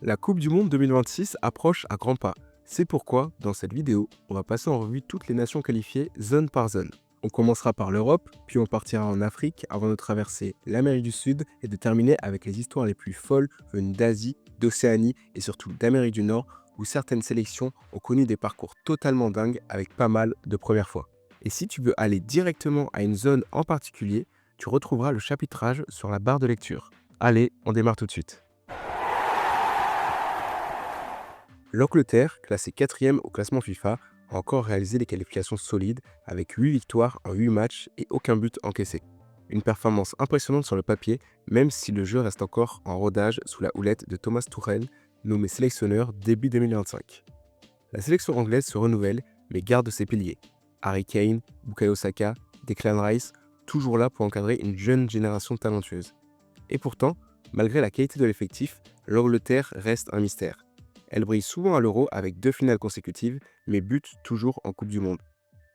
La Coupe du Monde 2026 approche à grands pas. C'est pourquoi, dans cette vidéo, on va passer en revue toutes les nations qualifiées zone par zone. On commencera par l'Europe, puis on partira en Afrique avant de traverser l'Amérique du Sud et de terminer avec les histoires les plus folles venues d'Asie, d'Océanie et surtout d'Amérique du Nord, où certaines sélections ont connu des parcours totalement dingues avec pas mal de premières fois. Et si tu veux aller directement à une zone en particulier, tu retrouveras le chapitrage sur la barre de lecture. Allez, on démarre tout de suite. L'Angleterre, classée 4e au classement FIFA, a encore réalisé des qualifications solides avec 8 victoires en 8 matchs et aucun but encaissé. Une performance impressionnante sur le papier, même si le jeu reste encore en rodage sous la houlette de Thomas Tuchel, nommé sélectionneur début 2025. La sélection anglaise se renouvelle, mais garde ses piliers. Harry Kane, Bukayo Saka, Declan Rice, toujours là pour encadrer une jeune génération talentueuse. Et pourtant, malgré la qualité de l'effectif, l'Angleterre reste un mystère. Elle brille souvent à l'Euro avec 2 finales consécutives, mais bute toujours en Coupe du Monde.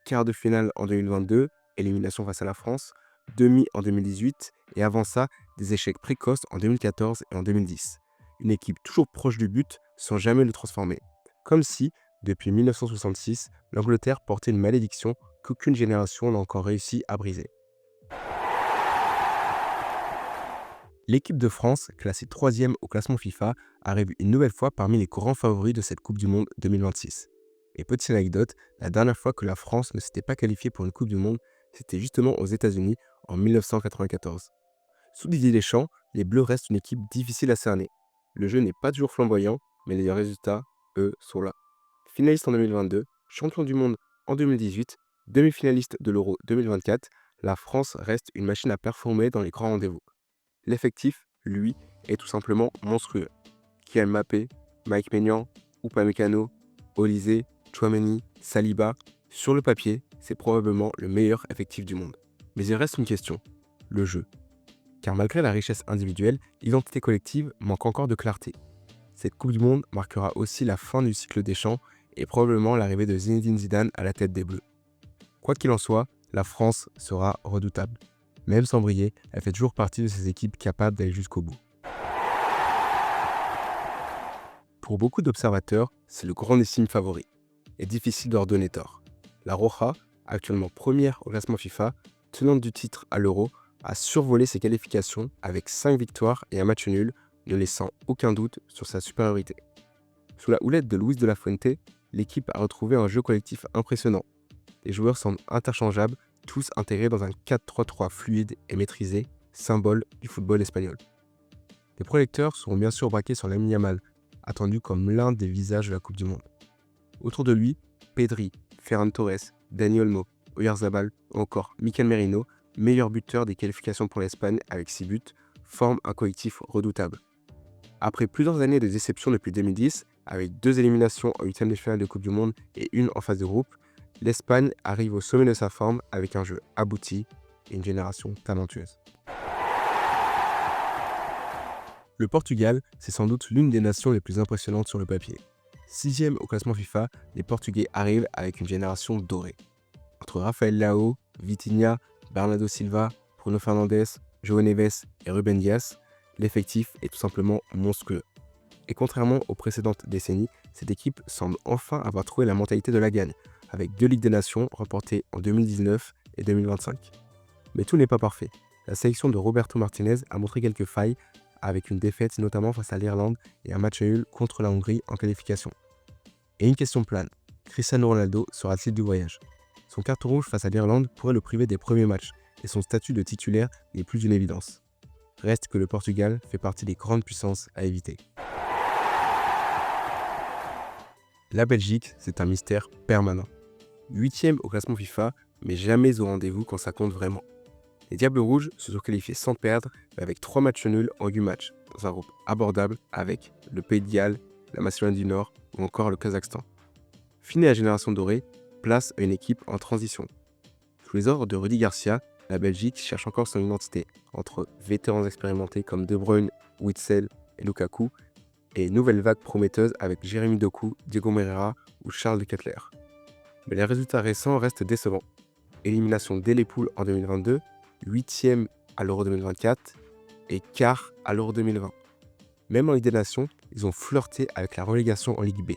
Quart de finale en 2022, élimination face à la France, demi en 2018, et avant ça, des échecs précoces en 2014 et en 2010. Une équipe toujours proche du but sans jamais le transformer. Comme si, depuis 1966, l'Angleterre portait une malédiction qu'aucune génération n'a encore réussi à briser. L'équipe de France, classée 3e au classement FIFA, arrive une nouvelle fois parmi les grands favoris de cette Coupe du Monde 2026. Et petite anecdote, la dernière fois que la France ne s'était pas qualifiée pour une Coupe du Monde, c'était justement aux États-Unis en 1994. Sous Didier Deschamps, les Bleus restent une équipe difficile à cerner. Le jeu n'est pas toujours flamboyant, mais les résultats, eux, sont là. Finaliste en 2022, champion du monde en 2018, demi-finaliste de l'Euro 2024, la France reste une machine à performer dans les grands rendez-vous. L'effectif, lui, est tout simplement monstrueux. Kylian Mbappé, Mike Maignan, Upamecano, Olise, Tchouaméni, Saliba, sur le papier, c'est probablement le meilleur effectif du monde. Mais il reste une question, le jeu. Car malgré la richesse individuelle, l'identité collective manque encore de clarté. Cette Coupe du Monde marquera aussi la fin du cycle des champs et probablement l'arrivée de Zinedine Zidane à la tête des Bleus. Quoi qu'il en soit, la France sera redoutable. Même sans briller, elle fait toujours partie de ces équipes capables d'aller jusqu'au bout. Pour beaucoup d'observateurs, c'est le grandissime favori. Et difficile de leur donner tort. La Roja, actuellement première au classement FIFA, tenante du titre à l'Euro, a survolé ses qualifications avec 5 victoires et un match nul, ne laissant aucun doute sur sa supériorité. Sous la houlette de Luis de la Fuente, l'équipe a retrouvé un jeu collectif impressionnant. Les joueurs semblent interchangeables, tous intégrés dans un 4-3-3 fluide et maîtrisé, symbole du football espagnol. Les projecteurs seront bien sûr braqués sur Lamine Yamal, attendu comme l'un des visages de la Coupe du Monde. Autour de lui, Pedri, Ferran Torres, Dani Olmo, Oyarzabal ou encore Mikel Merino, meilleur buteur des qualifications pour l'Espagne avec 6 buts, forment un collectif redoutable. Après plusieurs années de déception depuis 2010, avec 2 éliminations en 8e de finale de Coupe du Monde et une en phase de groupe, l'Espagne arrive au sommet de sa forme avec un jeu abouti et une génération talentueuse. Le Portugal, c'est sans doute l'une des nations les plus impressionnantes sur le papier. 6e au classement FIFA, les Portugais arrivent avec une génération dorée. Entre Rafael Leao, Vitinha, Bernardo Silva, Bruno Fernandes, João Neves et Ruben Dias, l'effectif est tout simplement monstrueux. Et contrairement aux précédentes décennies, cette équipe semble enfin avoir trouvé la mentalité de la gagne, avec 2 Ligues des Nations remportées en 2019 et 2025. Mais tout n'est pas parfait. La sélection de Roberto Martinez a montré quelques failles, avec une défaite notamment face à l'Irlande et un match nul contre la Hongrie en qualification. Et une question plane, Cristiano Ronaldo sera-t-il du voyage? Son carton rouge face à l'Irlande pourrait le priver des premiers matchs, et son statut de titulaire n'est plus une évidence. Reste que le Portugal fait partie des grandes puissances à éviter. La Belgique, c'est un mystère permanent. 8e au classement FIFA, mais jamais au rendez-vous quand ça compte vraiment. Les Diables Rouges se sont qualifiés sans perdre, mais avec 3 matchs nuls en 8 matchs, dans un groupe abordable avec le Pays de Galles, la Macédoine du Nord ou encore le Kazakhstan. Fini la génération dorée, place à une équipe en transition. Sous les ordres de Rudy Garcia, la Belgique cherche encore son identité, entre vétérans expérimentés comme De Bruyne, Witsel et Lukaku, et une nouvelle vague prometteuse avec Jérémy Doku, Diego Moreira ou Charles de Kettler. Mais les résultats récents restent décevants. Élimination dès les poules en 2022, 8e à l'Euro 2024 et quart à l'Euro 2020. Même en Ligue des Nations, ils ont flirté avec la relégation en Ligue B.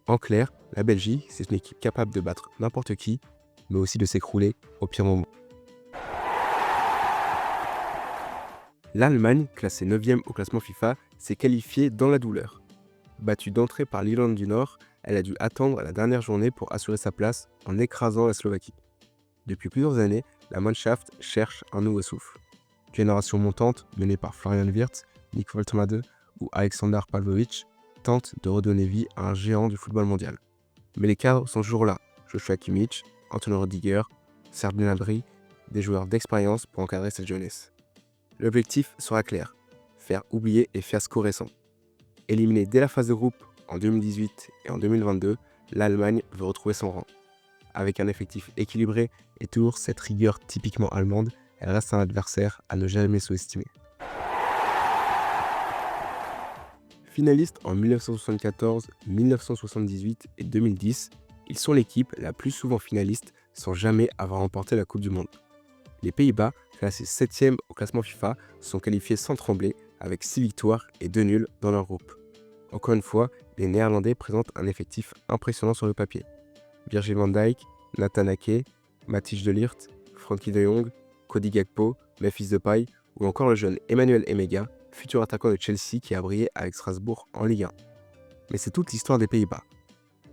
En clair, la Belgique, c'est une équipe capable de battre n'importe qui, mais aussi de s'écrouler au pire moment. L'Allemagne, classée 9e au classement FIFA, s'est qualifiée dans la douleur. Battue d'entrée par l'Irlande du Nord, elle a dû attendre la dernière journée pour assurer sa place en écrasant la Slovaquie. Depuis plusieurs années, la Mannschaft cherche un nouveau souffle. Génération montante, menée par Florian Wirtz, Nick Woltemade ou Alexander Pavlovic, tente de redonner vie à un géant du football mondial. Mais les cadres sont toujours là. Joshua Kimmich, Antonio Rudiger, Serge Gnabry, des joueurs d'expérience pour encadrer cette jeunesse. L'objectif sera clair, faire oublier les fiascos récents. Éliminée dès la phase de groupe en 2018 et en 2022, l'Allemagne veut retrouver son rang. Avec un effectif équilibré et toujours cette rigueur typiquement allemande, elle reste un adversaire à ne jamais sous-estimer. Finalistes en 1974, 1978 et 2010, ils sont l'équipe la plus souvent finaliste sans jamais avoir remporté la Coupe du Monde. Les Pays-Bas, classés 7e au classement FIFA, sont qualifiés sans trembler avec 6 victoires et 2 nuls dans leur groupe. Encore une fois, les Néerlandais présentent un effectif impressionnant sur le papier. Virgil van Dijk, Nathan Ake, Matthijs de Ligt, Frenkie de Jong, Cody Gakpo, Memphis Depay ou encore le jeune Emmanuel Emega, futur attaquant de Chelsea qui a brillé avec Strasbourg en Ligue 1. Mais c'est toute l'histoire des Pays-Bas.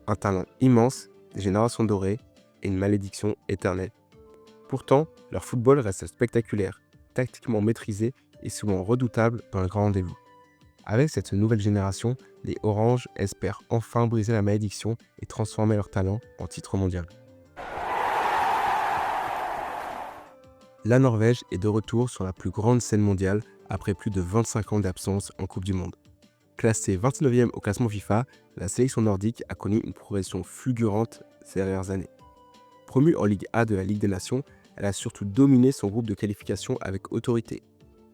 Un talent immense, des générations dorées et une malédiction éternelle. Pourtant, leur football reste spectaculaire, tactiquement maîtrisé et souvent redoutable dans le grand rendez-vous. Avec cette nouvelle génération, les Oranges espèrent enfin briser la malédiction et transformer leur talent en titre mondial. La Norvège est de retour sur la plus grande scène mondiale après plus de 25 ans d'absence en Coupe du Monde. Classée 29e au classement FIFA, la sélection nordique a connu une progression fulgurante ces dernières années. Promue en Ligue A de la Ligue des Nations, elle a surtout dominé son groupe de qualification avec autorité.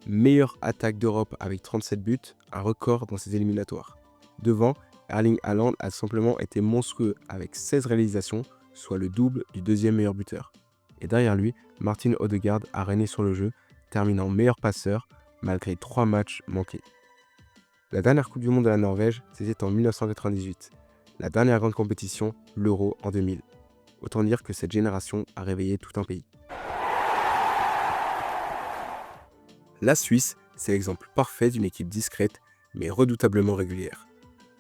Meilleure attaque d'Europe avec 37 buts, un record dans ses éliminatoires. Devant, Erling Haaland a simplement été monstrueux avec 16 réalisations, soit le double du deuxième meilleur buteur. Et derrière lui, Martin Odegaard a régné sur le jeu, terminant meilleur passeur malgré 3 matchs manqués. La dernière Coupe du Monde de la Norvège, c'était en 1998. La dernière grande compétition, l'Euro en 2000. Autant dire que cette génération a réveillé tout un pays. La Suisse, c'est l'exemple parfait d'une équipe discrète, mais redoutablement régulière.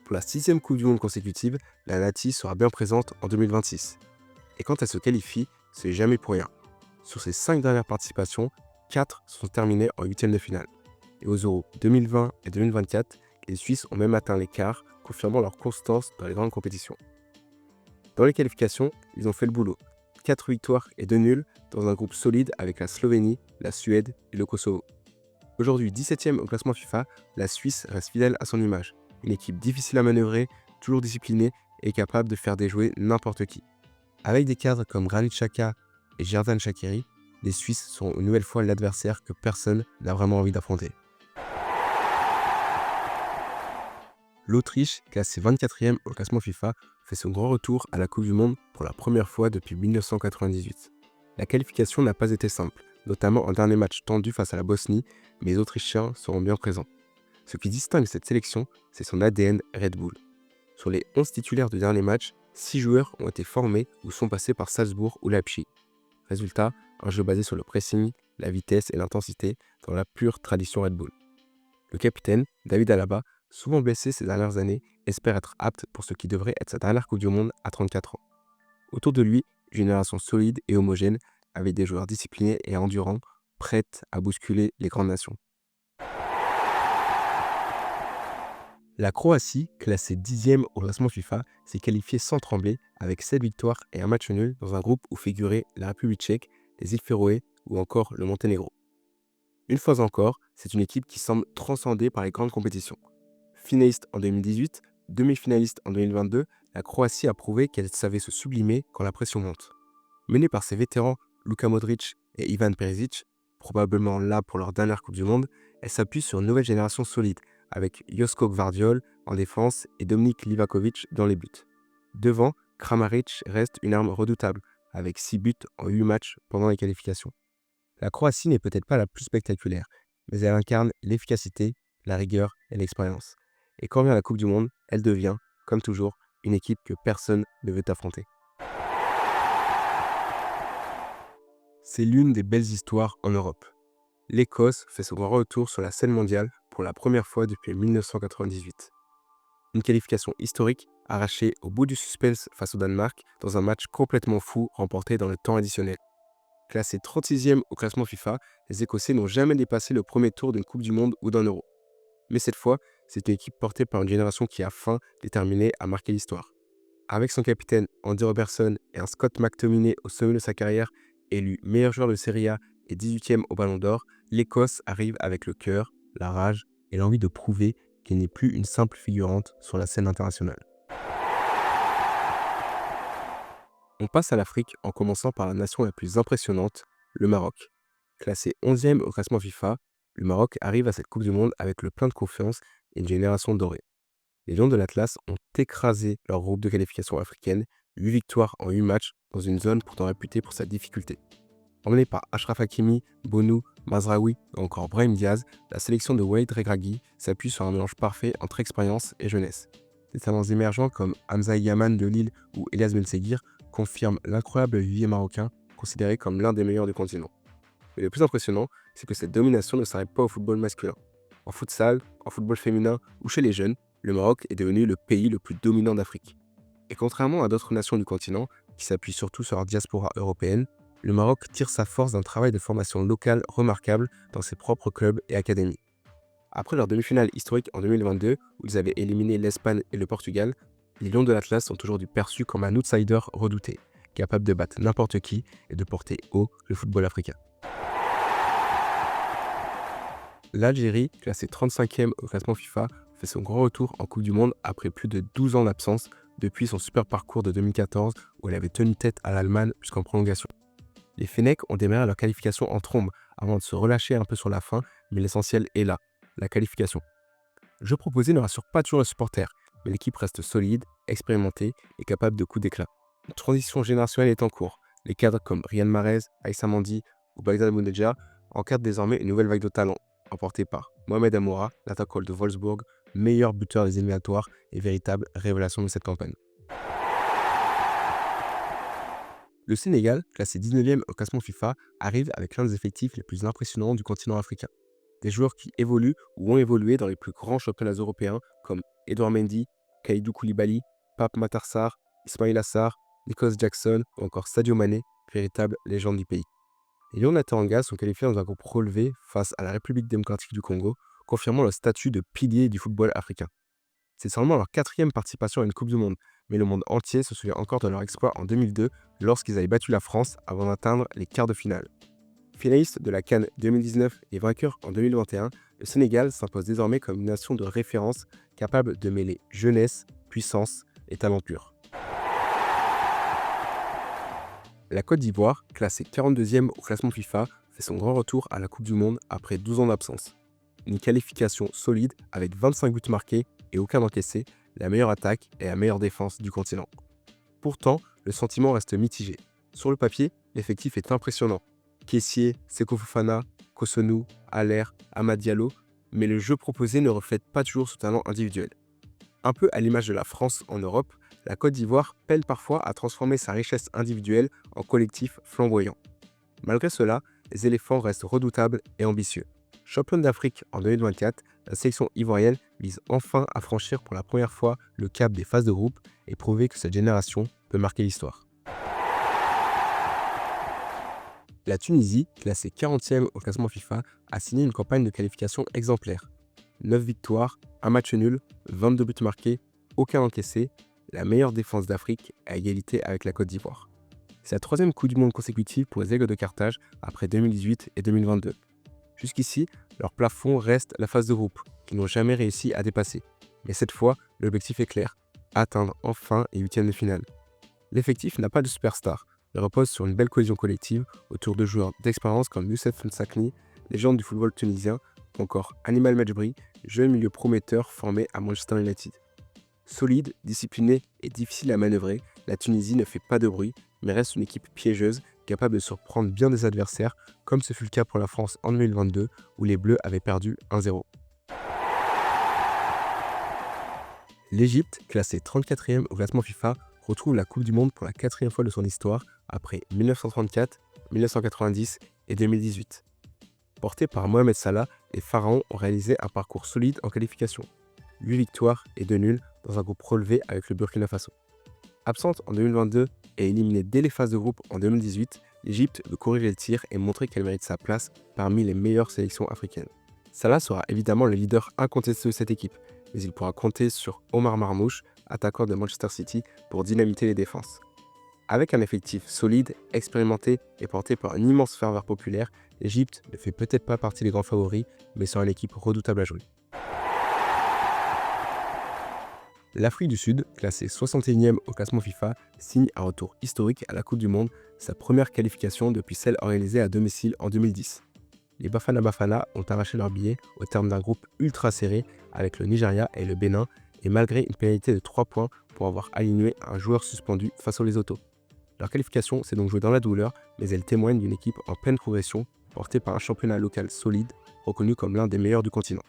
Pour la 6e Coupe du Monde consécutive, la Nati sera bien présente en 2026. Et quand elle se qualifie, c'est jamais pour rien. Sur ses 5 dernières participations, 4 sont terminées en 8e de finale. Et aux Euros 2020 et 2024, les Suisses ont même atteint les quarts, confirmant leur constance dans les grandes compétitions. Dans les qualifications, ils ont fait le boulot. 4 victoires et 2 nuls dans un groupe solide avec la Slovénie, la Suède et le Kosovo. Aujourd'hui 17e au classement FIFA, la Suisse reste fidèle à son image. Une équipe difficile à manœuvrer, toujours disciplinée et capable de faire déjouer n'importe qui. Avec des cadres comme Granit Xhaka et Xherdan Shaqiri, les Suisses sont une nouvelle fois l'adversaire que personne n'a vraiment envie d'affronter. L'Autriche, classée 24e au classement FIFA, fait son grand retour à la Coupe du Monde pour la première fois depuis 1998. La qualification n'a pas été simple, notamment en dernier match tendu face à la Bosnie, mais les Autrichiens seront bien présents. Ce qui distingue cette sélection, c'est son ADN Red Bull. Sur les 11 titulaires du dernier match, 6 joueurs ont été formés ou sont passés par Salzbourg ou Leipzig. Résultat, un jeu basé sur le pressing, la vitesse et l'intensité dans la pure tradition Red Bull. Le capitaine, David Alaba, souvent blessé ces dernières années, espère être apte pour ce qui devrait être sa dernière Coupe du Monde à 34 ans. Autour de lui, une génération solide et homogène, avec des joueurs disciplinés et endurants, prêtes à bousculer les grandes nations. La Croatie, classée 10e au classement FIFA, s'est qualifiée sans trembler avec 7 victoires et un match nul dans un groupe où figuraient la République tchèque, les îles Féroé ou encore le Monténégro. Une fois encore, c'est une équipe qui semble transcendée par les grandes compétitions. Finaliste en 2018, demi-finaliste en 2022, la Croatie a prouvé qu'elle savait se sublimer quand la pression monte. Menée par ses vétérans Luka Modric et Ivan Perisic, probablement là pour leur dernière Coupe du Monde, elle s'appuie sur une nouvelle génération solide, avec Josko Gvardiol en défense et Dominik Livakovic dans les buts. Devant, Kramaric reste une arme redoutable, avec 6 buts en 8 matchs pendant les qualifications. La Croatie n'est peut-être pas la plus spectaculaire, mais elle incarne l'efficacité, la rigueur et l'expérience. Et quand vient la Coupe du Monde, elle devient, comme toujours, une équipe que personne ne veut affronter. C'est l'une des belles histoires en Europe. L'Écosse fait son grand retour sur la scène mondiale pour la première fois depuis 1998. Une qualification historique arrachée au bout du suspense face au Danemark dans un match complètement fou remporté dans le temps additionnel. Classés 36e au classement FIFA, les Écossais n'ont jamais dépassé le premier tour d'une Coupe du Monde ou d'un Euro. Mais cette fois, c'est une équipe portée par une génération qui a faim, déterminée à marquer l'histoire. Avec son capitaine Andy Robertson et un Scott McTominay au sommet de sa carrière, élu meilleur joueur de Serie A et 18e au Ballon d'Or, l'Écosse arrive avec le cœur, la rage et l'envie de prouver qu'elle n'est plus une simple figurante sur la scène internationale. On passe à l'Afrique en commençant par la nation la plus impressionnante, le Maroc. Classé 11e au classement FIFA, le Maroc arrive à cette Coupe du Monde avec le plein de confiance et une génération dorée. Les Lions de l'Atlas ont écrasé leur groupe de qualification africaine, 8 victoires en 8 matchs dans une zone pourtant réputée pour sa difficulté. Emmené par Achraf Hakimi, Bonou, Mazraoui ou encore Brahim Diaz, la sélection de Walid Regragui s'appuie sur un mélange parfait entre expérience et jeunesse. Des talents émergents comme Hamza Yaman de Lille ou Elias Benseguir confirment l'incroyable vivier marocain, considéré comme l'un des meilleurs du continent. Mais le plus impressionnant, c'est que cette domination ne s'arrête pas au football masculin. En futsal, en football féminin ou chez les jeunes, le Maroc est devenu le pays le plus dominant d'Afrique. Et contrairement à d'autres nations du continent, qui s'appuient surtout sur leur diaspora européenne, le Maroc tire sa force d'un travail de formation locale remarquable dans ses propres clubs et académies. Après leur demi-finale historique en 2022, où ils avaient éliminé l'Espagne et le Portugal, les Lions de l'Atlas sont aujourd'hui perçus comme un outsider redouté, capable de battre n'importe qui et de porter haut le football africain. L'Algérie, classée 35e au classement FIFA, fait son grand retour en Coupe du Monde après plus de 12 ans d'absence depuis son super parcours de 2014 où elle avait tenu tête à l'Allemagne jusqu'en prolongation. Les Fennecs ont démarré leur qualification en trombe avant de se relâcher un peu sur la fin, mais l'essentiel est là, la qualification. Le jeu proposé ne rassure pas toujours les supporters, mais l'équipe reste solide, expérimentée et capable de coups d'éclat. Une transition générationnelle est en cours. Les cadres comme Riyad Mahrez, Aïssa Mandi ou Bagdad Bounedjah encadrent désormais une nouvelle vague de talent, emportée par Mohamed Amoura, l'attaquant de Wolfsburg, meilleur buteur des éliminatoires et véritable révélation de cette campagne. Le Sénégal, classé 19e au classement FIFA, arrive avec l'un des effectifs les plus impressionnants du continent africain. Des joueurs qui évoluent ou ont évolué dans les plus grands championnats européens comme Edouard Mendy, Kalidou Koulibaly, Pape Matar Sarr, Ismaïla Sarr, Nicolas Jackson ou encore Sadio Mané, véritable légende du pays. Les Lions de la Teranga sont qualifiés dans un groupe relevé face à la République démocratique du Congo, confirmant leur statut de pilier du football africain. C'est seulement leur 4e participation à une Coupe du Monde, mais le monde entier se souvient encore de leur exploit en 2002 lorsqu'ils avaient battu la France avant d'atteindre les quarts de finale. Finaliste de la CAN 2019 et vainqueur en 2021, le Sénégal s'impose désormais comme une nation de référence capable de mêler jeunesse, puissance et talent pur. La Côte d'Ivoire, classée 42e au classement FIFA, fait son grand retour à la Coupe du Monde après 12 ans d'absence. Une qualification solide avec 25 buts marqués et aucun encaissé, la meilleure attaque et la meilleure défense du continent. Pourtant, le sentiment reste mitigé. Sur le papier, l'effectif est impressionnant. Kessié, Seko Fofana, Kosonou, Haller, Amad Diallo, mais le jeu proposé ne reflète pas toujours ce talent individuel. Un peu à l'image de la France en Europe, la Côte d'Ivoire peine parfois à transformer sa richesse individuelle en collectif flamboyant. Malgré cela, les éléphants restent redoutables et ambitieux. Championne d'Afrique en 2024, la sélection ivoirienne vise enfin à franchir pour la première fois le cap des phases de groupe et prouver que cette génération peut marquer l'histoire. La Tunisie, classée 40e au classement FIFA, a signé une campagne de qualification exemplaire. 9 victoires, 1 match nul, 22 buts marqués, aucun encaissé, la meilleure défense d'Afrique à égalité avec la Côte d'Ivoire. C'est la 3e Coupe du Monde consécutive pour les Aigles de Carthage après 2018 et 2022. Jusqu'ici, leur plafond reste la phase de groupe, qu'ils n'ont jamais réussi à dépasser. Mais cette fois, l'objectif est clair, atteindre enfin les 8e de finale. L'effectif n'a pas de superstar, il repose sur une belle cohésion collective autour de joueurs d'expérience comme Youssef Nsakni, légende du football tunisien, ou encore Animal Mejbri, jeune milieu prometteur formé à Manchester United. Solide, discipliné et difficile à manœuvrer, la Tunisie ne fait pas de bruit, mais reste une équipe piégeuse, capable de surprendre bien des adversaires, comme ce fut le cas pour la France en 2022, où les Bleus avaient perdu 1-0. L'Égypte, classée 34e au classement FIFA, retrouve la Coupe du Monde pour la 4e fois de son histoire après 1934, 1990 et 2018. Portés par Mohamed Salah, les Pharaons ont réalisé un parcours solide en qualification. 8 victoires et 2 nuls dans un groupe relevé avec le Burkina Faso. Absente en 2022 et éliminée dès les phases de groupe en 2018, l'Égypte veut corriger le tir et montrer qu'elle mérite sa place parmi les meilleures sélections africaines. Salah sera évidemment le leader incontesté de cette équipe, mais il pourra compter sur Omar Marmouche, attaquant de Manchester City, pour dynamiter les défenses. Avec un effectif solide, expérimenté et porté par une immense ferveur populaire, l'Égypte ne fait peut-être pas partie des grands favoris, mais sera une équipe redoutable à jouer. L'Afrique du Sud, classée 61e au classement FIFA, signe un retour historique à la Coupe du Monde, sa première qualification depuis celle organisée à domicile en 2010. Les Bafana Bafana ont arraché leur billet au terme d'un groupe ultra serré avec le Nigeria et le Bénin, et malgré une pénalité de 3 points pour avoir aligné un joueur suspendu face aux Lesotho. Leur qualification s'est donc jouée dans la douleur, mais elle témoigne d'une équipe en pleine progression, portée par un championnat local solide, reconnu comme l'un des meilleurs du continent.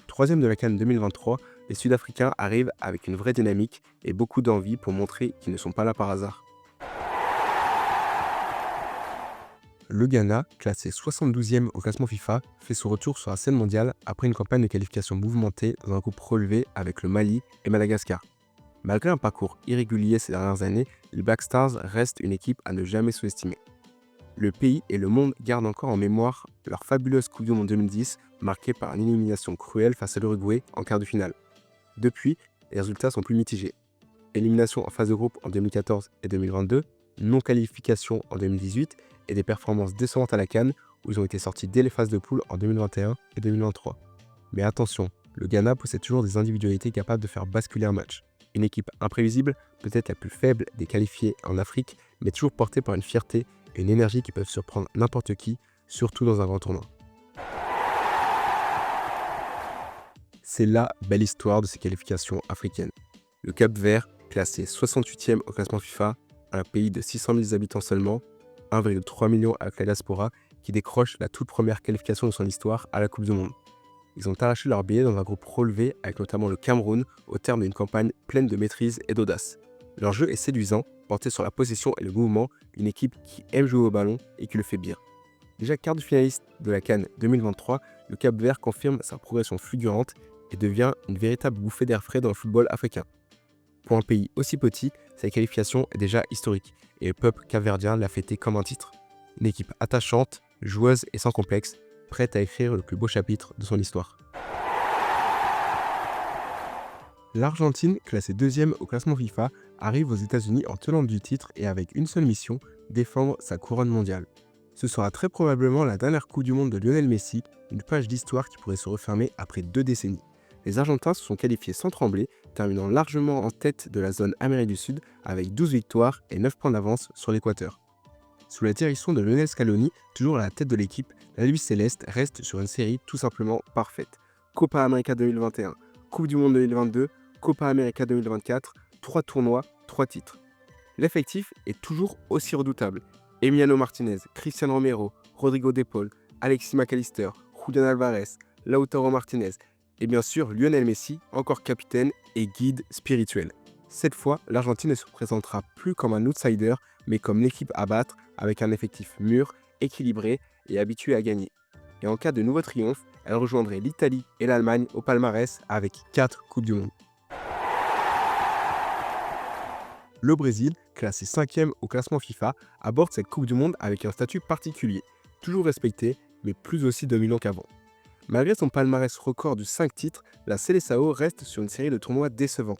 Troisième de la CAN 2023, les Sud-Africains arrivent avec une vraie dynamique et beaucoup d'envie pour montrer qu'ils ne sont pas là par hasard. Le Ghana, classé 72e au classement FIFA, fait son retour sur la scène mondiale après une campagne de qualification mouvementée dans un groupe relevé avec le Mali et Madagascar. Malgré un parcours irrégulier ces dernières années, les Black Stars restent une équipe à ne jamais sous-estimer. Le pays et le monde gardent encore en mémoire leur fabuleuse Coupe du Monde 2010, marquée par une élimination cruelle face à l'Uruguay en quart de finale. Depuis, les résultats sont plus mitigés. Élimination en phase de groupe en 2014 et 2022, non-qualification en 2018 et des performances décevantes à la CAN où ils ont été sortis dès les phases de poule en 2021 et 2023. Mais attention, le Ghana possède toujours des individualités capables de faire basculer un match. Une équipe imprévisible, peut-être la plus faible des qualifiés en Afrique, mais toujours portée par une fierté et une énergie qui peuvent surprendre n'importe qui, surtout dans un grand tournoi. C'est la belle histoire de ces qualifications africaines. Le Cap-Vert, classé 68e au classement FIFA, un pays de 600 000 habitants seulement, 1,3 million avec la diaspora, qui décroche la toute première qualification de son histoire à la Coupe du Monde. Ils ont arraché leur billet dans un groupe relevé avec notamment le Cameroun au terme d'une campagne pleine de maîtrise et d'audace. Leur jeu est séduisant, porté sur la possession et le mouvement, une équipe qui aime jouer au ballon et qui le fait bien. Déjà quart de finaliste de la CAN 2023, le Cap-Vert confirme sa progression fulgurante et devient une véritable bouffée d'air frais dans le football africain. Pour un pays aussi petit, sa qualification est déjà historique et le peuple capverdien l'a fêté comme un titre. Une équipe attachante, joueuse et sans complexe, prête à écrire le plus beau chapitre de son histoire. L'Argentine, classée 2e au classement FIFA, arrive aux États-Unis en tenante du titre et avec une seule mission, défendre sa couronne mondiale. Ce sera très probablement la dernière Coupe du Monde de Lionel Messi, une page d'histoire qui pourrait se refermer après 2 décennies. Les Argentins se sont qualifiés sans trembler, terminant largement en tête de la zone Amérique du Sud avec 12 victoires et 9 points d'avance sur l'Équateur. Sous la direction de Lionel Scaloni, toujours à la tête de l'équipe, la Luis Céleste reste sur une série tout simplement parfaite. Copa América 2021, Coupe du Monde 2022, Copa América 2024, 3 tournois, 3 titres. L'effectif est toujours aussi redoutable. Emiliano Martinez, Cristiano Romero, Rodrigo De Paul, Alexis McAllister, Julián Álvarez, Lautaro Martinez et bien sûr Lionel Messi, encore capitaine et guide spirituel. Cette fois, l'Argentine ne se présentera plus comme un outsider, mais comme l'équipe à battre avec un effectif mûr, équilibré et habitué à gagner. Et en cas de nouveau triomphe, elle rejoindrait l'Italie et l'Allemagne au palmarès avec 4 Coupes du Monde. Le Brésil, classé 5e au classement FIFA, aborde cette Coupe du Monde avec un statut particulier, toujours respecté, mais plus aussi dominant qu'avant. Malgré son palmarès record de 5 titres, la Seleção reste sur une série de tournois décevants.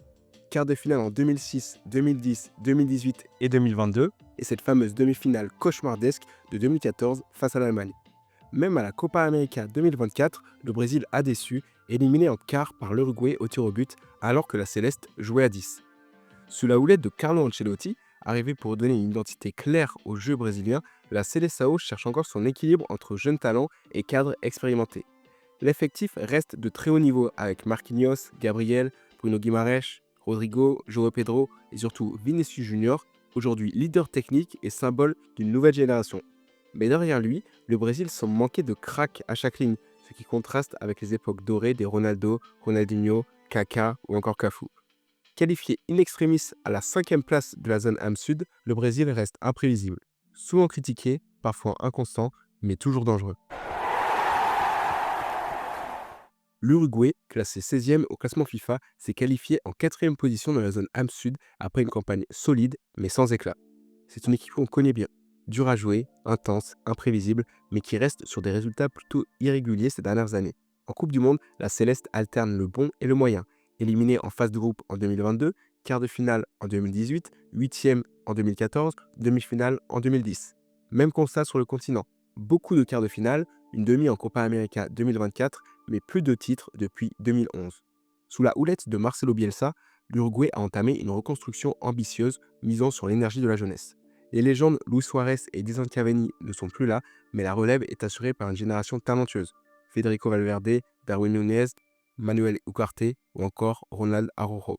Quart de finale en 2006, 2010, 2018 et 2022, et cette fameuse demi-finale cauchemardesque de 2014 face à l'Allemagne. Même à la Copa América 2024, le Brésil a déçu, éliminé en quart par l'Uruguay au tir au but, alors que la Céleste jouait à 10. Sous la houlette de Carlo Ancelotti, arrivé pour donner une identité claire au jeu brésilien, la Seleção cherche encore son équilibre entre jeunes talents et cadres expérimentés. L'effectif reste de très haut niveau avec Marquinhos, Gabriel, Bruno Guimaraes, Rodrigo, João Pedro et surtout Vinícius Junior, aujourd'hui leader technique et symbole d'une nouvelle génération. Mais derrière lui, le Brésil semble manquer de crack à chaque ligne, ce qui contraste avec les époques dorées des Ronaldo, Ronaldinho, Kaká ou encore Cafu. Qualifié in extremis à la 5e place de la zone AM Sud, le Brésil reste imprévisible. Souvent critiqué, parfois inconstant, mais toujours dangereux. L'Uruguay, classé 16e au classement FIFA, s'est qualifié en 4e position dans la zone AM Sud après une campagne solide mais sans éclat. C'est une équipe qu'on connaît bien, dure à jouer, intense, imprévisible, mais qui reste sur des résultats plutôt irréguliers ces dernières années. En Coupe du Monde, la Céleste alterne le bon et le moyen. Éliminée en phase de groupe en 2022, quart de finale en 2018, 8e en 2014, demi-finale en 2010. Même constat sur le continent. Beaucoup de quarts de finale, une demi en Copa América 2024, mais plus de titres depuis 2011. Sous la houlette de Marcelo Bielsa, l'Uruguay a entamé une reconstruction ambitieuse misant sur l'énergie de la jeunesse. Les légendes Luis Suarez et Edinson Cavani ne sont plus là, mais la relève est assurée par une génération talentueuse. Federico Valverde, Darwin Núñez, Manuel Ugarte ou encore Ronald Araujo.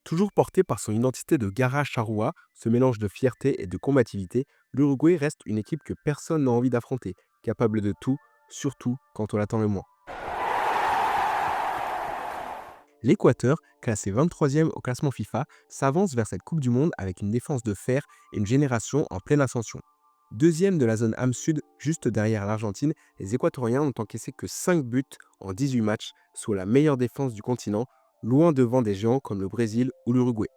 Toujours porté par son identité de garage charroua, ce mélange de fierté et de combativité, l'Uruguay reste une équipe que personne n'a envie d'affronter, capable de tout, surtout quand on l'attend le moins. L'Équateur, classé 23e au classement FIFA, s'avance vers cette Coupe du Monde avec une défense de fer et une génération en pleine ascension. Deuxième de la zone AM Sud, juste derrière l'Argentine, les Équatoriens n'ont encaissé que 5 buts en 18 matchs, soit la meilleure défense du continent, loin devant des géants comme le Brésil ou l'Uruguay.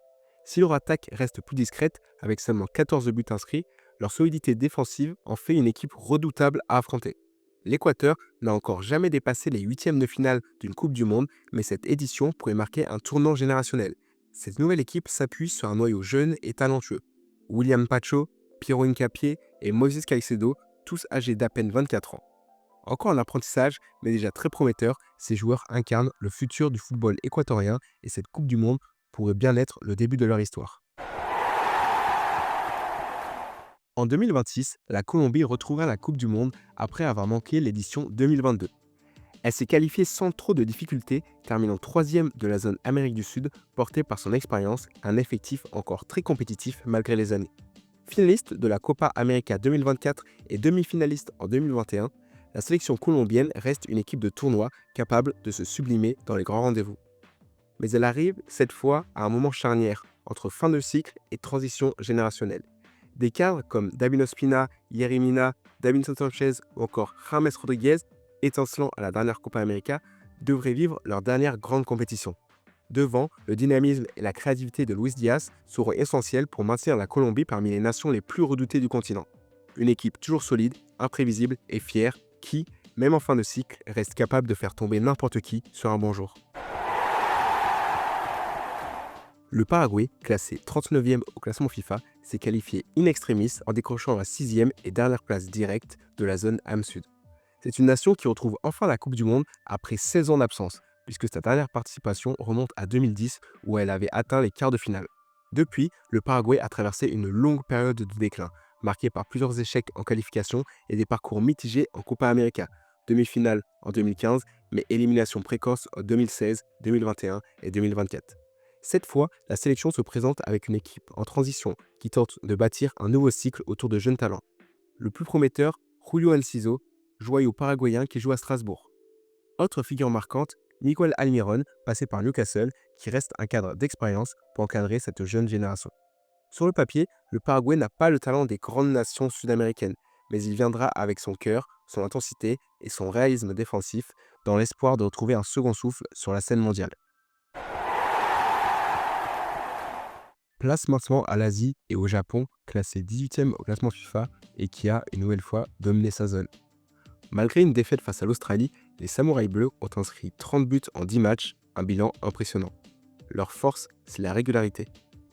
Si leur attaque reste plus discrète, avec seulement 14 buts inscrits, leur solidité défensive en fait une équipe redoutable à affronter. L'Équateur n'a encore jamais dépassé les huitièmes de finale d'une Coupe du Monde, mais cette édition pourrait marquer un tournant générationnel. Cette nouvelle équipe s'appuie sur un noyau jeune et talentueux. William Pacho, Piero Hincapié et Moises Caicedo, tous âgés d'à peine 24 ans. Encore en apprentissage, mais déjà très prometteur, ces joueurs incarnent le futur du football équatorien et cette Coupe du Monde pourrait bien être le début de leur histoire. En 2026, la Colombie retrouvera la Coupe du Monde après avoir manqué l'édition 2022. Elle s'est qualifiée sans trop de difficultés, terminant 3e de la zone Amérique du Sud, portée par son expérience, un effectif encore très compétitif malgré les années. Finaliste de la Copa América 2024 et demi-finaliste en 2021, la sélection colombienne reste une équipe de tournoi capable de se sublimer dans les grands rendez-vous. Mais elle arrive cette fois à un moment charnière entre fin de cycle et transition générationnelle. Des cadres comme David Ospina, Yerry Mina, Davinson Sanchez ou encore James Rodriguez, étincelant à la dernière Copa América, devraient vivre leur dernière grande compétition. Devant, le dynamisme et la créativité de Luis Diaz seront essentiels pour maintenir la Colombie parmi les nations les plus redoutées du continent. Une équipe toujours solide, imprévisible et fière qui, même en fin de cycle, reste capable de faire tomber n'importe qui sur un bon jour. Le Paraguay, classé 39e au classement FIFA, s'est qualifié in extremis en décrochant la 6e et dernière place directe de la zone AM Sud. C'est une nation qui retrouve enfin la Coupe du Monde après 16 ans d'absence, puisque sa dernière participation remonte à 2010 où elle avait atteint les quarts de finale. Depuis, le Paraguay a traversé une longue période de déclin, marquée par plusieurs échecs en qualification et des parcours mitigés en Copa América, demi-finale en 2015, mais élimination précoce en 2016, 2021 et 2024. Cette fois, la sélection se présente avec une équipe en transition qui tente de bâtir un nouveau cycle autour de jeunes talents. Le plus prometteur, Julio Enciso, joyau paraguayen qui joue à Strasbourg. Autre figure marquante, Miguel Almiron, passé par Newcastle, qui reste un cadre d'expérience pour encadrer cette jeune génération. Sur le papier, le Paraguay n'a pas le talent des grandes nations sud-américaines, mais il viendra avec son cœur, son intensité et son réalisme défensif dans l'espoir de retrouver un second souffle sur la scène mondiale. Place maintenant à l'Asie et au Japon, classé 18e au classement FIFA et qui a une nouvelle fois dominé sa zone. Malgré une défaite face à l'Australie, les Samouraïs bleus ont inscrit 30 buts en 10 matchs, un bilan impressionnant. Leur force, c'est la régularité.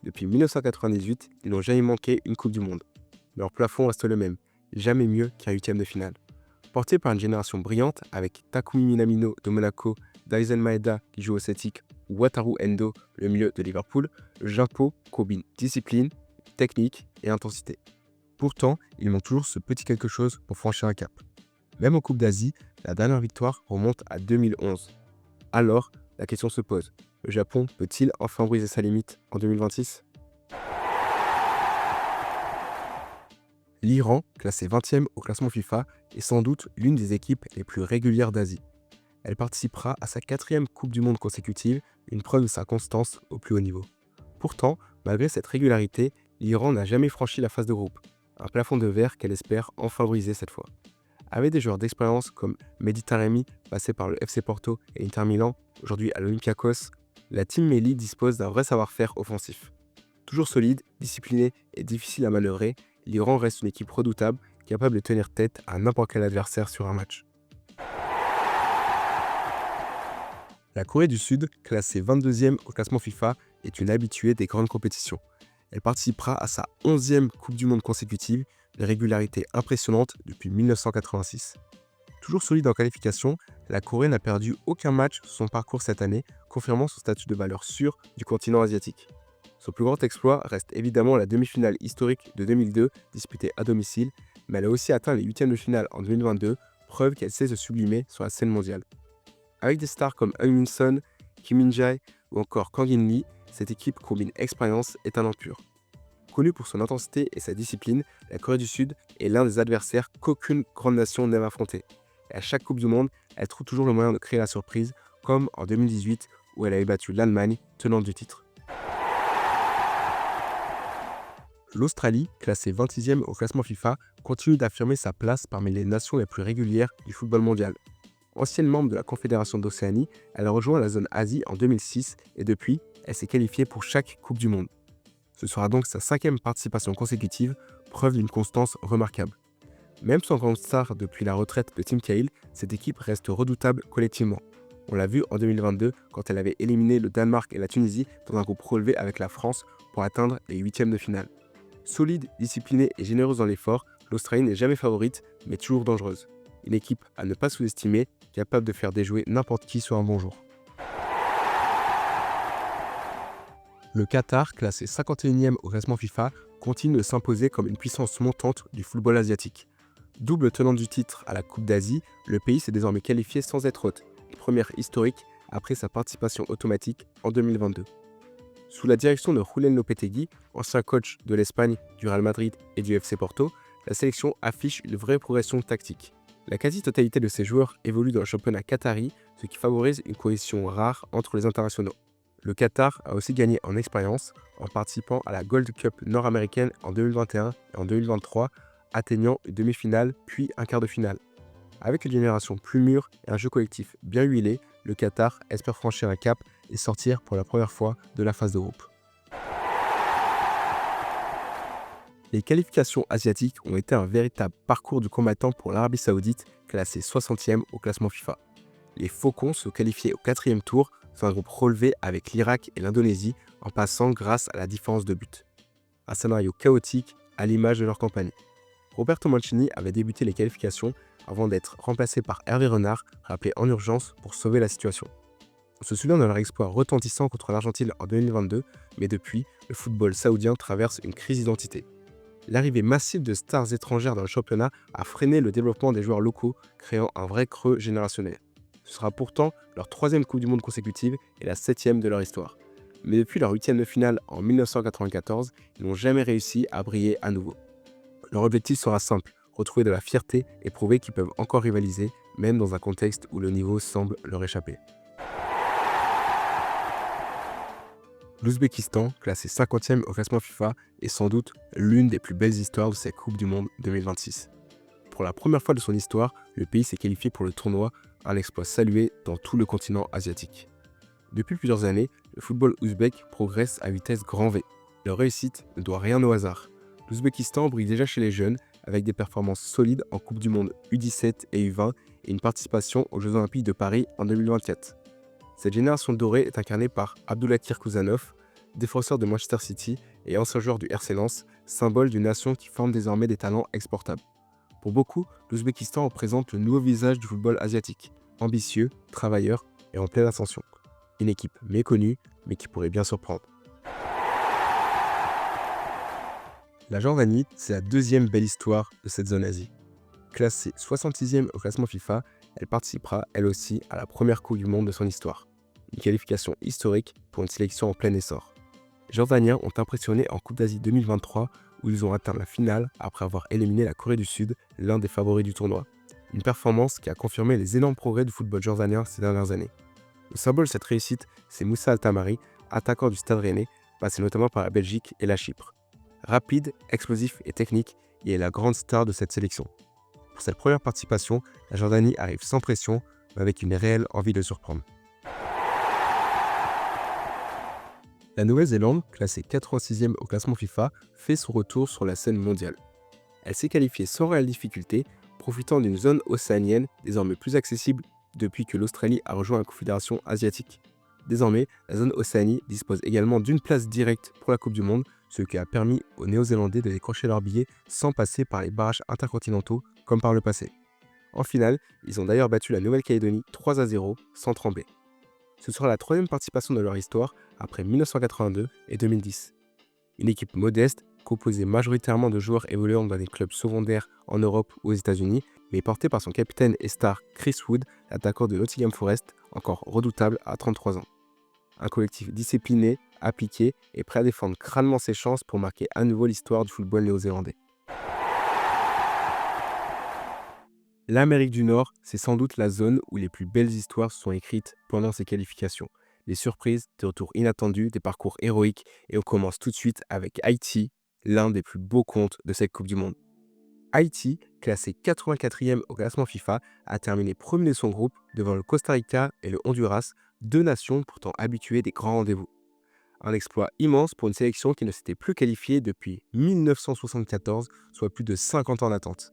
Depuis 1998, ils n'ont jamais manqué une Coupe du Monde. Leur plafond reste le même, jamais mieux qu'un huitième de finale. Porté par une génération brillante avec Takumi Minamino de Monaco, Daizen Maeda qui joue au Celtic ou Wataru Endo, le milieu de Liverpool, le Japon combine discipline, technique et intensité. Pourtant, il manque toujours ce petit quelque chose pour franchir un cap. Même en Coupe d'Asie, la dernière victoire remonte à 2011. Alors, la question se pose, le Japon peut-il enfin briser sa limite en 2026 ? L'Iran, classé 20e au classement FIFA, est sans doute l'une des équipes les plus régulières d'Asie. Elle participera à sa 4e Coupe du Monde consécutive, une preuve de sa constance au plus haut niveau. Pourtant, malgré cette régularité, l'Iran n'a jamais franchi la phase de groupe, un plafond de verre qu'elle espère enfin briser cette fois. Avec des joueurs d'expérience comme Mehdi Taremi, passé par le FC Porto et Inter Milan, aujourd'hui à l'Olympiakos, la team Melli dispose d'un vrai savoir-faire offensif. Toujours solide, discipliné et difficile à manœuvrer, l'Iran reste une équipe redoutable, capable de tenir tête à n'importe quel adversaire sur un match. La Corée du Sud, classée 22e au classement FIFA, est une habituée des grandes compétitions. Elle participera à sa 11e Coupe du Monde consécutive, une régularité impressionnante depuis 1986. Toujours solide en qualification, la Corée n'a perdu aucun match sur son parcours cette année, confirmant son statut de valeur sûre du continent asiatique. Son plus grand exploit reste évidemment la demi-finale historique de 2002, disputée à domicile, mais elle a aussi atteint les huitièmes de finale en 2022, preuve qu'elle sait se sublimer sur la scène mondiale. Avec des stars comme Heung-min Son, Kim Min-jae ou encore Kang In-lee, cette équipe combine expérience et talent pur. Connue pour son intensité et sa discipline, la Corée du Sud est l'un des adversaires qu'aucune grande nation n'aime affronter. Et à chaque Coupe du Monde, elle trouve toujours le moyen de créer la surprise, comme en 2018 où elle avait battu l'Allemagne, tenante du titre. L'Australie, classée 26e au classement FIFA, continue d'affirmer sa place parmi les nations les plus régulières du football mondial. Ancienne membre de la Confédération d'Océanie, elle a rejoint la zone Asie en 2006 et depuis, elle s'est qualifiée pour chaque Coupe du Monde. Ce sera donc sa 5e participation consécutive, preuve d'une constance remarquable. Même sans grande star depuis la retraite de Tim Cahill, cette équipe reste redoutable collectivement. On l'a vu en 2022 quand elle avait éliminé le Danemark et la Tunisie dans un groupe relevé avec la France pour atteindre les huitièmes de finale. Solide, disciplinée et généreuse dans l'effort, l'Australie n'est jamais favorite, mais toujours dangereuse. Une équipe à ne pas sous-estimer, capable de faire déjouer n'importe qui sur un bon jour. Le Qatar, classé 51e au classement FIFA, continue de s'imposer comme une puissance montante du football asiatique. Double tenant du titre à la Coupe d'Asie, le pays s'est désormais qualifié sans être hôte, première historique après sa participation automatique en 2022. Sous la direction de Julen Lopetegui, ancien coach de l'Espagne, du Real Madrid et du FC Porto, la sélection affiche une vraie progression tactique. La quasi-totalité de ses joueurs évolue dans le championnat qatari, ce qui favorise une cohésion rare entre les internationaux. Le Qatar a aussi gagné en expérience en participant à la Gold Cup nord-américaine en 2021 et en 2023, atteignant une demi-finale puis un quart de finale. Avec une génération plus mûre et un jeu collectif bien huilé, le Qatar espère franchir un cap et sortir pour la première fois de la phase de groupe. Les qualifications asiatiques ont été un véritable parcours du combattant pour l'Arabie Saoudite, classée 60e au classement FIFA. Les Faucons se qualifiaient au 4e tour sur un groupe relevé avec l'Irak et l'Indonésie en passant grâce à la différence de but. Un scénario chaotique à l'image de leur campagne. Roberto Mancini avait débuté les qualifications avant d'être remplacé par Hervé Renard, rappelé en urgence pour sauver la situation. On se souvient de leur exploit retentissant contre l'Argentine en 2022, mais depuis, le football saoudien traverse une crise d'identité. L'arrivée massive de stars étrangères dans le championnat a freiné le développement des joueurs locaux, créant un vrai creux générationnel. Ce sera pourtant leur 3e Coupe du Monde consécutive et la 7e de leur histoire. Mais depuis leur 8e de finale en 1994, ils n'ont jamais réussi à briller à nouveau. Leur objectif sera simple, retrouver de la fierté et prouver qu'ils peuvent encore rivaliser, même dans un contexte où le niveau semble leur échapper. L'Ouzbékistan, classé 50e au classement FIFA, est sans doute l'une des plus belles histoires de cette Coupe du Monde 2026. Pour la première fois de son histoire, le pays s'est qualifié pour le tournoi, un exploit salué dans tout le continent asiatique. Depuis plusieurs années, le football ouzbek progresse à vitesse grand V. Leur réussite ne doit rien au hasard. L'Ouzbékistan brille déjà chez les jeunes, avec des performances solides en Coupe du Monde U17 et U20 et une participation aux Jeux Olympiques de Paris en 2024. Cette génération dorée est incarnée par Abdoulakir Kouzanov, défenseur de Manchester City et ancien joueur du RC Lens, symbole d'une nation qui forme désormais des talents exportables. Pour beaucoup, l'Ouzbékistan représente le nouveau visage du football asiatique, ambitieux, travailleur et en pleine ascension. Une équipe méconnue, mais qui pourrait bien surprendre. La Jordanie, c'est la 2e belle histoire de cette zone Asie. Classée 66e au classement FIFA, elle participera elle aussi à la première Coupe du Monde de son histoire. Une qualification historique pour une sélection en plein essor. Les Jordaniens ont impressionné en Coupe d'Asie 2023 où ils ont atteint la finale après avoir éliminé la Corée du Sud, l'un des favoris du tournoi. Une performance qui a confirmé les énormes progrès du football jordanien ces dernières années. Le symbole de cette réussite, c'est Moussa Altamari, attaquant du Stade Rennais, passé notamment par la Belgique et la Chypre. Rapide, explosif et technique, il est la grande star de cette sélection. Pour cette première participation, la Jordanie arrive sans pression, mais avec une réelle envie de surprendre. La Nouvelle-Zélande, classée 86e au classement FIFA, fait son retour sur la scène mondiale. Elle s'est qualifiée sans réelle difficulté, profitant d'une zone océanienne désormais plus accessible depuis que l'Australie a rejoint la Confédération asiatique. Désormais, la zone Océanie dispose également d'une place directe pour la Coupe du Monde, ce qui a permis aux Néo-Zélandais de décrocher leur billet sans passer par les barrages intercontinentaux comme par le passé. En finale, ils ont d'ailleurs battu la Nouvelle-Calédonie 3-0 sans trembler. Ce sera la troisième participation de leur histoire après 1982 et 2010. Une équipe modeste, composée majoritairement de joueurs évoluant dans des clubs secondaires en Europe ou aux États-Unis, mais portée par son capitaine et star Chris Wood, attaquant de Nottingham Forest, encore redoutable à 33 ans. Un collectif discipliné, appliqué et prêt à défendre crânement ses chances pour marquer à nouveau l'histoire du football néo-zélandais. L'Amérique du Nord, c'est sans doute la zone où les plus belles histoires sont écrites pendant ces qualifications. Des surprises, des retours inattendus, des parcours héroïques, et on commence tout de suite avec Haïti, l'un des plus beaux contes de cette Coupe du Monde. Haïti, classé 84e au classement FIFA, a terminé premier de son groupe devant le Costa Rica et le Honduras, deux nations pourtant habituées des grands rendez-vous. Un exploit immense pour une sélection qui ne s'était plus qualifiée depuis 1974, soit plus de 50 ans d'attente.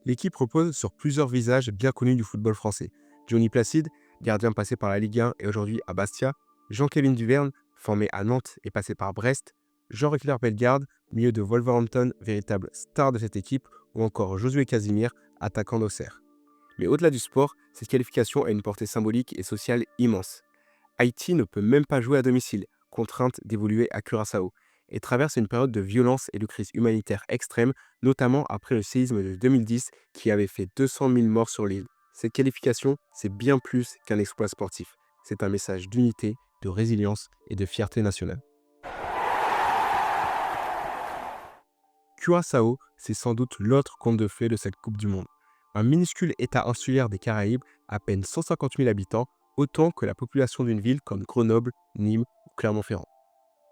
L'équipe repose sur plusieurs visages bien connus du football français. Johnny Placide, gardien passé par la Ligue 1 et aujourd'hui à Bastia, Jean-Kévin Duverne, formé à Nantes et passé par Brest, Jean-Claire Bellegarde, milieu de Wolverhampton, véritable star de cette équipe, ou encore Josué Casimir, attaquant d'Auxerre. Mais au-delà du sport, cette qualification a une portée symbolique et sociale immense. Haïti ne peut même pas jouer à domicile, contrainte d'évoluer à Curaçao, et traverse une période de violence et de crise humanitaire extrême, notamment après le séisme de 2010 qui avait fait 200 000 morts sur l'île. Cette qualification, c'est bien plus qu'un exploit sportif. C'est un message d'unité, de résilience et de fierté nationale. Curaçao, c'est sans doute l'autre conte de fées de cette Coupe du Monde. Un minuscule état insulaire des Caraïbes, à peine 150 000 habitants, autant que la population d'une ville comme Grenoble, Nîmes ou Clermont-Ferrand.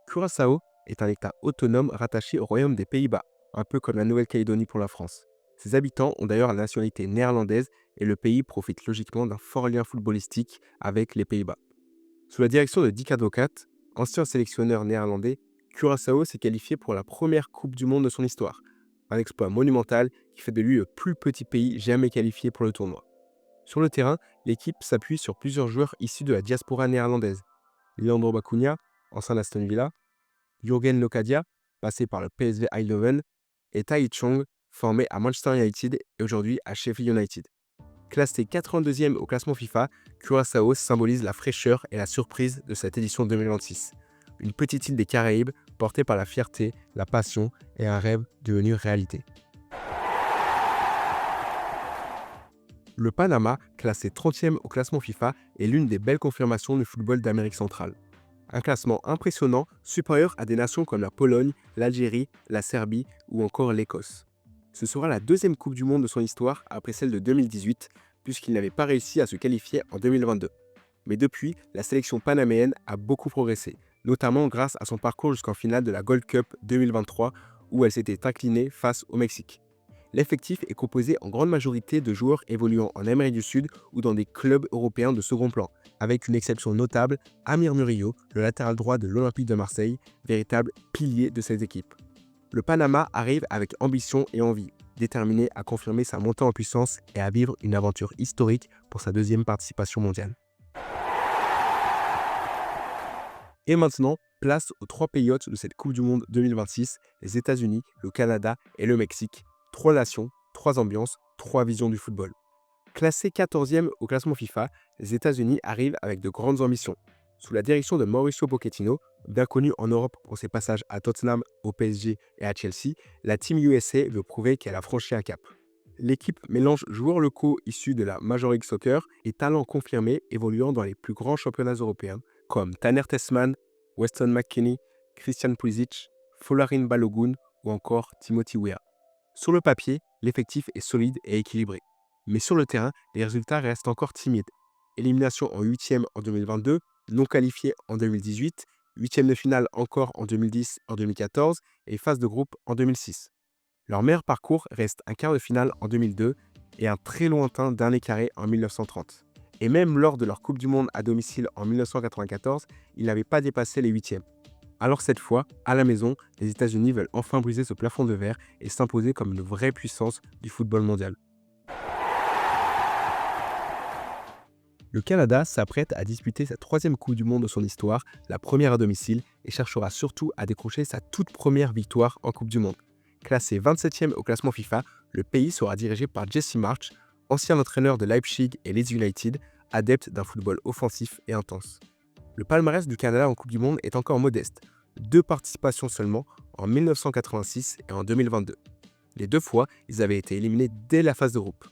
Curaçao est un État autonome rattaché au Royaume des Pays-Bas, un peu comme la Nouvelle-Calédonie pour la France. Ses habitants ont d'ailleurs la nationalité néerlandaise et le pays profite logiquement d'un fort lien footballistique avec les Pays-Bas. Sous la direction de Dick Advocaat, ancien sélectionneur néerlandais, Curaçao s'est qualifié pour la première Coupe du Monde de son histoire, un exploit monumental qui fait de lui le plus petit pays jamais qualifié pour le tournoi. Sur le terrain, l'équipe s'appuie sur plusieurs joueurs issus de la diaspora néerlandaise. Leandro Bacuna, ancien d'Aston Villa, Jürgen Locadia, passé par le PSV Eindhoven, et Tai Chong, formé à Manchester United et aujourd'hui à Sheffield United. Classé 82e au classement FIFA, Curaçao symbolise la fraîcheur et la surprise de cette édition 2026. Une petite île des Caraïbes portée par la fierté, la passion et un rêve devenu réalité. Le Panama, classé 30e au classement FIFA, est l'une des belles confirmations du football d'Amérique centrale. Un classement impressionnant, supérieur à des nations comme la Pologne, l'Algérie, la Serbie ou encore l'Écosse. Ce sera la deuxième Coupe du Monde de son histoire après celle de 2018, puisqu'il n'avait pas réussi à se qualifier en 2022. Mais depuis, la sélection panaméenne a beaucoup progressé, notamment grâce à son parcours jusqu'en finale de la Gold Cup 2023, où elle s'était inclinée face au Mexique. L'effectif est composé en grande majorité de joueurs évoluant en Amérique du Sud ou dans des clubs européens de second plan, avec une exception notable, Amir Murillo, le latéral droit de l'Olympique de Marseille, véritable pilier de cette équipe. Le Panama arrive avec ambition et envie, déterminé à confirmer sa montée en puissance et à vivre une aventure historique pour sa deuxième participation mondiale. Et maintenant, place aux trois pays hôtes de cette Coupe du Monde 2026, les États-Unis, le Canada et le Mexique. Trois nations, trois ambiances, trois visions du football. Classé 14e au classement FIFA, les États-Unis arrivent avec de grandes ambitions. Sous la direction de Mauricio Pochettino, bien connu en Europe pour ses passages à Tottenham, au PSG et à Chelsea, la Team USA veut prouver qu'elle a franchi un cap. L'équipe mélange joueurs locaux issus de la Major League Soccer et talents confirmés évoluant dans les plus grands championnats européens, comme Tanner Tessman, Weston McKennie, Christian Pulisic, Folarin Balogun ou encore Timothy Weah. Sur le papier, l'effectif est solide et équilibré. Mais sur le terrain, les résultats restent encore timides. Élimination en 8e en 2022, non qualifié en 2018 huitième de finale encore en 2010 et en 2014 et phase de groupe en 2006. Leur meilleur parcours reste un quart de finale en 2002 et un très lointain dernier carré en 1930. Et même lors de leur Coupe du Monde à domicile en 1994, ils n'avaient pas dépassé les huitièmes. Alors cette fois, à la maison, les États-Unis veulent enfin briser ce plafond de verre et s'imposer comme une vraie puissance du football mondial. Le Canada s'apprête à disputer sa troisième Coupe du Monde de son histoire, la première à domicile, et cherchera surtout à décrocher sa toute première victoire en Coupe du Monde. Classé 27e au classement FIFA, le pays sera dirigé par Jesse Marsch, ancien entraîneur de Leipzig et Leeds United, adepte d'un football offensif et intense. Le palmarès du Canada en Coupe du Monde est encore modeste, 2 participations seulement en 1986 et en 2022. Les 2 fois, ils avaient été éliminés dès la phase de groupe.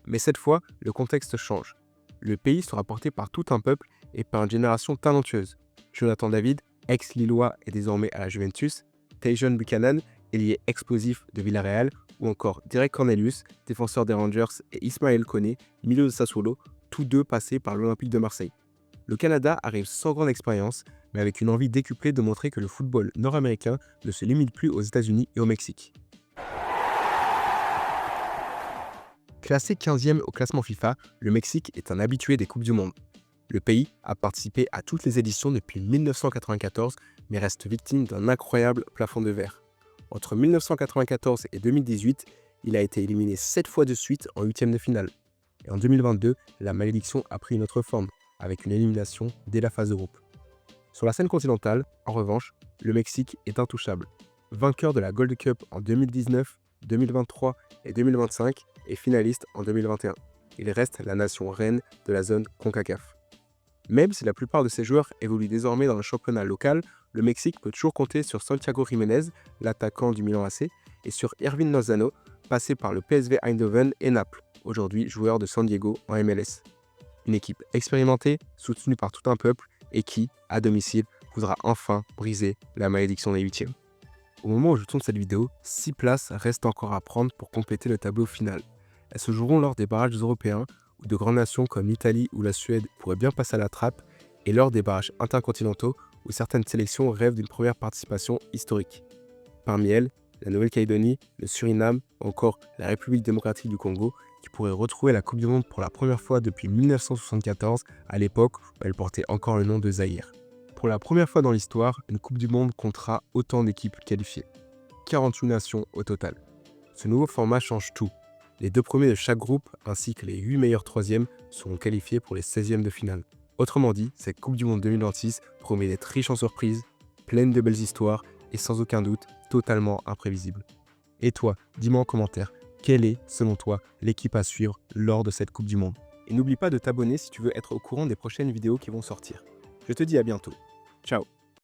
Mais cette fois, le contexte change. Le pays sera porté par tout un peuple et par une génération talentueuse. Jonathan David, ex-Lillois et désormais à la Juventus, Tajon Buchanan, ailier explosif de Villarreal, ou encore Derek Cornelius, défenseur des Rangers, et Ismaël Koné, milieu de Sassuolo, tous deux passés par l'Olympique de Marseille. Le Canada arrive sans grande expérience, mais avec une envie décuplée de montrer que le football nord-américain ne se limite plus aux États-Unis et au Mexique. Classé 15e au classement FIFA, le Mexique est un habitué des Coupes du Monde. Le pays a participé à toutes les éditions depuis 1994, mais reste victime d'un incroyable plafond de verre. Entre 1994 et 2018, il a été éliminé 7 fois de suite en huitième de finale. Et en 2022, la malédiction a pris une autre forme, avec une élimination dès la phase de groupe. Sur la scène continentale, en revanche, le Mexique est intouchable. Vainqueur de la Gold Cup en 2019, 2023 et 2025 et finaliste en 2021. Il reste la nation reine de la zone CONCACAF. Même si la plupart de ses joueurs évoluent désormais dans le championnat local, le Mexique peut toujours compter sur Santiago Jiménez, l'attaquant du Milan AC, et sur Irving Lozano, passé par le PSV Eindhoven et Naples, aujourd'hui joueur de San Diego en MLS. Une équipe expérimentée, soutenue par tout un peuple, et qui, à domicile, voudra enfin briser la malédiction des huitièmes. Au moment où je tourne cette vidéo, 6 places restent encore à prendre pour compléter le tableau final. Elles se joueront lors des barrages européens, où de grandes nations comme l'Italie ou la Suède pourraient bien passer à la trappe, et lors des barrages intercontinentaux, où certaines sélections rêvent d'une première participation historique. Parmi elles, la Nouvelle-Calédonie, le Suriname ou encore la République démocratique du Congo, qui pourraient retrouver la Coupe du Monde pour la première fois depuis 1974, à l'époque où elle portait encore le nom de Zaïre. Pour la première fois dans l'histoire, une Coupe du Monde comptera autant d'équipes qualifiées. 48 nations au total. Ce nouveau format change tout. Les 2 premiers de chaque groupe, ainsi que les 8 meilleurs troisièmes, seront qualifiés pour les 16e de finale. Autrement dit, cette Coupe du Monde 2026 promet d'être riche en surprises, pleine de belles histoires et sans aucun doute totalement imprévisible. Et toi, dis-moi en commentaire, quelle est, selon toi, l'équipe à suivre lors de cette Coupe du Monde? Et n'oublie pas de t'abonner si tu veux être au courant des prochaines vidéos qui vont sortir. Je te dis à bientôt. Ciao!